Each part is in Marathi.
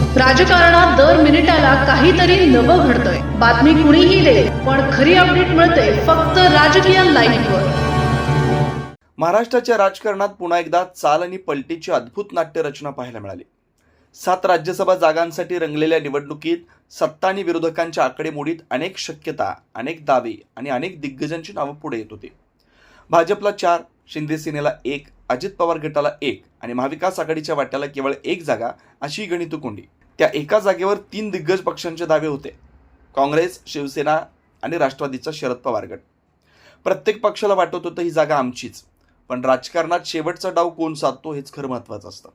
राजकारणात दर मिनिटाला काहीतरी नवं घडतंय। बातमी कुणीही दे, पण खरी अपडेट मिळते फक्त राजकीय लाईव्हवर। महाराष्ट्राच्या राजकारणात पुन्हा एकदा चाल आणि पलटीची अद्भुत नाट्यरचना पाहायला मिळाली। 7 राज्यसभा जागांसाठी रंगलेल्या निवडणुकीत सत्ता आणि विरोधकांच्या आकडेमोडीत अनेक शक्यता, अनेक दावे आणि अनेक दिग्गजांची नावं पुढे येत होती। भाजपला 4, शिंदे सेनेला 1, अजित पवार गटाला 1 आणि महाविकास आघाडीच्या वाट्याला केवळ 1 जागा अशी गणितकोंडी। त्या एका जागेवर 3 दिग्गज पक्षांचे दावे होते: काँग्रेस, शिवसेना आणि राष्ट्रवादीचा शरद पवार गट। प्रत्येक पक्षाला वाटत होतं ही जागा आमचीच, पण राजकारणात शेवटचा डाव कोण साधतो हेच खरं महत्त्वाचं असतं।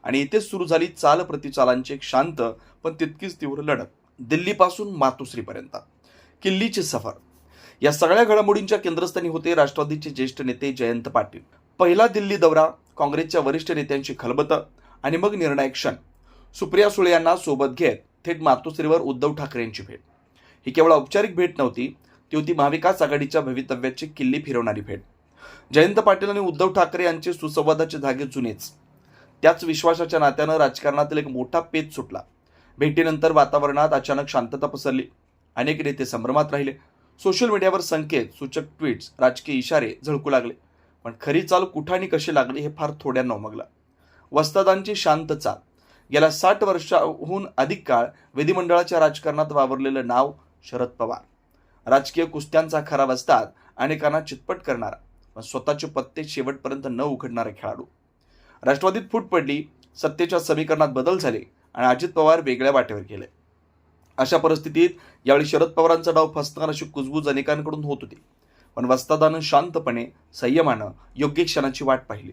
आणि इथेच सुरू झाली चाल प्रतिचालांची एक शांत पण तितकीच तीव्र लढत। दिल्लीपासून मातोश्रीपर्यंत किल्लीची सफर। या सगळ्या घडामोडींच्या केंद्रस्थानी होते राष्ट्रवादीचे ज्येष्ठ नेते जयंत पाटील। पहिला दिल्ली दौरा, काँग्रेसच्या वरिष्ठ नेत्यांची खलबतं आणि मग निर्णायक क्षण। सुप्रिया सुळे यांना सोबत घेत थेट मातोश्रीवर उद्धव ठाकरे यांची भेट। ही केवळ औपचारिक भेट नव्हती, ती होती महाविकास आघाडीच्या भवितव्याची किल्ली फिरवणारी भेट। जयंत पाटील आणि उद्धव ठाकरे यांचे सुसंवादाचे धागे जुनेच, त्याच विश्वासाच्या नात्यानं राजकारणातील एक मोठा पेच सुटला। भेटीनंतर वातावरणात अचानक शांतता पसरली। अनेक नेते संभ्रमात राहिले। सोशल मीडियावर संकेत, सूचक ट्विट्स, राजकीय इशारे झळकू लागले। पण खरी चाल कुठं आणि कशी लागली हे फार थोड्यांना उमगलं। वस्तादांची शांत चाल। गेल्या 60 वर्षाहून अधिक काळ विधिमंडळाच्या राजकारणात वावरलेलं नाव शरद पवार। राजकीय कुस्त्यांचा खरा वस्ताद, अनेकांना चितपट करणारा पण स्वतःचे पत्ते शेवटपर्यंत न उघडणारा खेळाडू। राष्ट्रवादीत फूट पडली, सत्तेच्या समीकरणात बदल झाले आणि अजित पवार वेगळ्या वाटेवर गेले। अशा परिस्थितीत यावेळी शरद पवारांचा डाव फसणार अशी कुजबूज अनेकांकडून होत होती। पण वस्तादानं शांतपणे, संयमानं योग्य क्षणाची वाट पाहिली।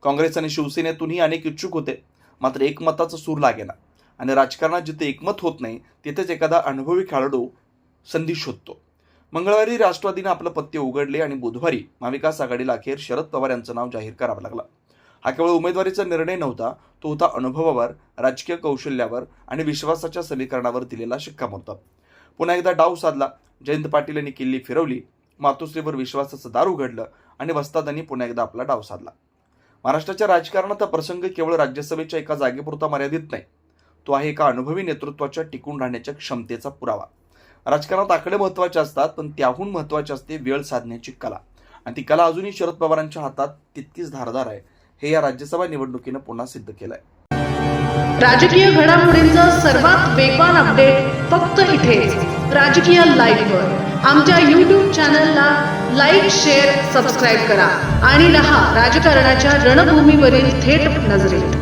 काँग्रेस आणि शिवसेनेतूनही अनेक इच्छुक होते, मात्र एकमताचा सूर लागेना आणि राजकारणात जिथे एकमत होत नाही तिथेच एखादा अनुभवी खेळाडू संधी शोधतो। मंगळवारी राष्ट्रवादीने आपलं पत्ते उघडले आणि बुधवारी महाविकास आघाडीला अखेर शरद पवार यांचं नाव जाहीर करावं लागलं। हा केवळ उमेदवारीचा निर्णय नव्हता, तो होता अनुभवावर, राजकीय कौशल्यावर आणि विश्वासाच्या समीकरणावर दिलेला शिक्कामोर्तब। पुन्हा एकदा डाव साधला। जयंत पाटील यांनी किल्ली फिरवली, मातोश्रीवर विश्वासाचं दार उघडलं आणि वस्तादांनी पुन्हा एकदा आपला डाव साधला। महाराष्ट्राच्या राजकारणात हा प्रसंग केवळ राज्यसभेच्या एका जागेपुरता मर्यादित नाही, तो आहे एका अनुभवी नेतृत्वाच्या टिकून राहण्याच्या क्षमतेचा पुरावा। राजकारणात आकडे महत्त्वाचे असतात, पण त्याहून महत्त्वाची असते वेळ साधण्याची कला, आणि ती कला अजूनही शरद पवारांच्या हातात तितकीच धारदार आहे हे या राज्यसभा निवडणुकीनं पुन्हा सिद्ध केलंय। राजकीय घडामोडींचा सर्वात वेगवान अपडेट फक्त इथेच राजकीय लाईव्हवर। आमच्या YouTube चॅनलला लाईक, शेअर, सबस्क्राईब करा आणि रहा राजकारणाच्या रणभूमीवरील थेट नजरेत।